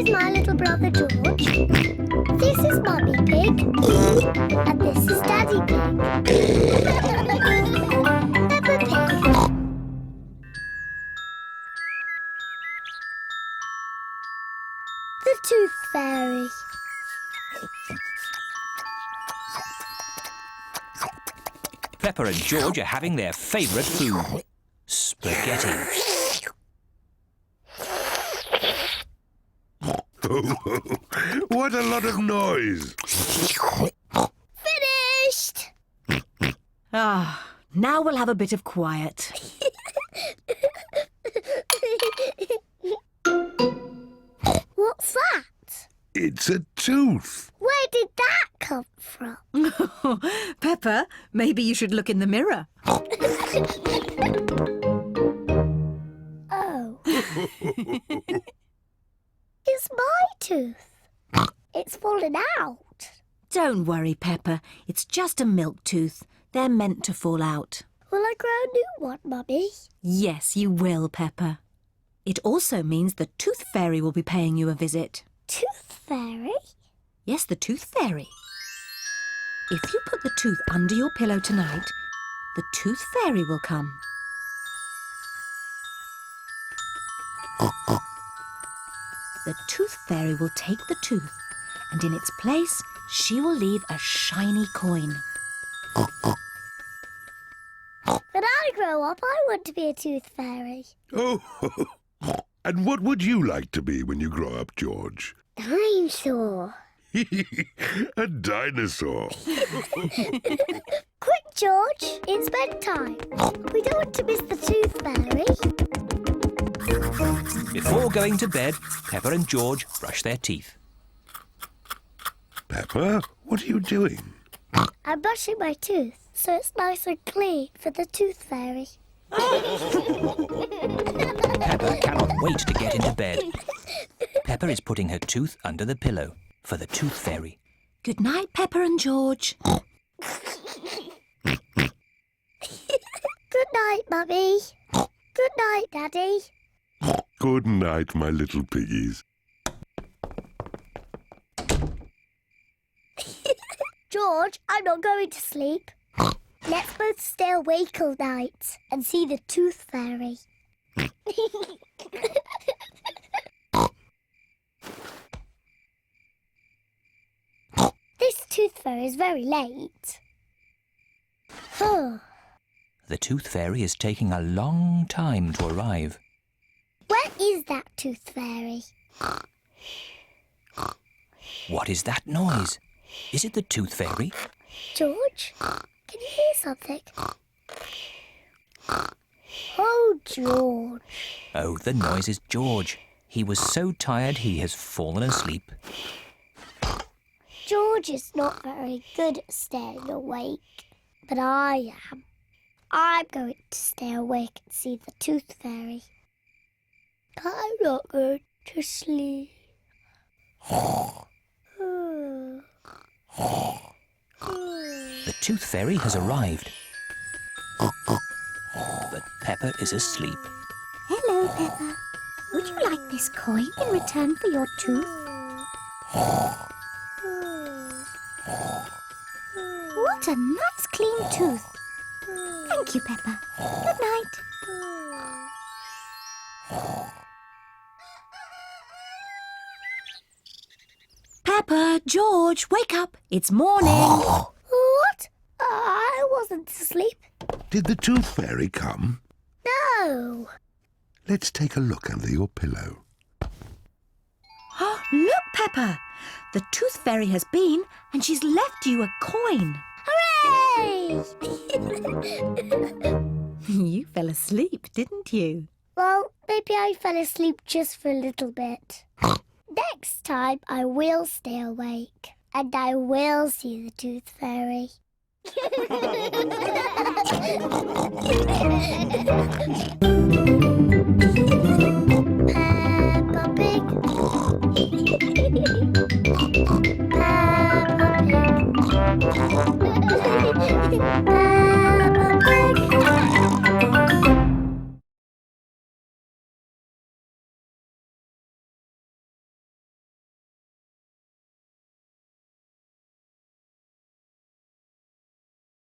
is my little brother George. This is Mummy Pig. And this is Daddy Pig. Peppa Pig. The Tooth Fairy. Peppa and George are having their favourite food, spaghetti. What a lot of noise! Finished! Ah, now we'll have a bit of quiet. What's that? It's a tooth. Where did that come from? Peppa, maybe you should look in the mirror. Oh. It's my tooth. It's fallen out. Don't worry, Peppa. It's just a milk tooth. They're meant to fall out. Will I grow a new one, Mummy? Yes, you will, Peppa. It also means the Tooth Fairy will be paying you a visit. Tooth Fairy? Yes, the Tooth Fairy. If you put the tooth under your pillow tonight, the Tooth Fairy will come. The Tooth Fairy will take the tooth, and in its place, she will leave a shiny coin. When I grow up, I want to be a tooth fairy. Oh, and what would you like to be when you grow up, George? Dinosaur. A dinosaur. Quick, George, it's bedtime. We don't want to miss the tooth fairy. Before going to bed, Peppa and George brush their teeth. Peppa, what are you doing? I'm brushing my tooth so it's nice and clean for the tooth fairy. Peppa cannot wait to get into bed. Peppa is putting her tooth under the pillow for the Tooth Fairy. Good night, Peppa and George. Good night, Mummy. Good night, Daddy. Good night, my little piggies. George, I'm not going to sleep. Let's both stay awake all night and see the tooth fairy. This tooth fairy is very late. Oh, The Tooth Fairy is taking a long time to arrive. where is that tooth fairy? What is that noise? Is it the Tooth Fairy? George, can you hear something? Oh, George. Oh, the noise is George. He was so tired he has fallen asleep. George is not very good at staying awake, but I am. I'm going to stay awake and see the tooth fairy. I'm not going to sleep. The Tooth Fairy has arrived. But Peppa is asleep. Hello, Peppa. Would you like this coin in return for your tooth? What a nice clean tooth. Thank you, Peppa. Good night. Peppa, George, wake up. It's morning. What? I wasn't asleep. Did the Tooth Fairy come? No. Let's take a look under your pillow. Look, Peppa. The Tooth Fairy has been and she's left you a coin. Hooray! You fell asleep, didn't you? Well, maybe I fell asleep just for a little bit. Next time I will stay awake and I will see the Tooth Fairy.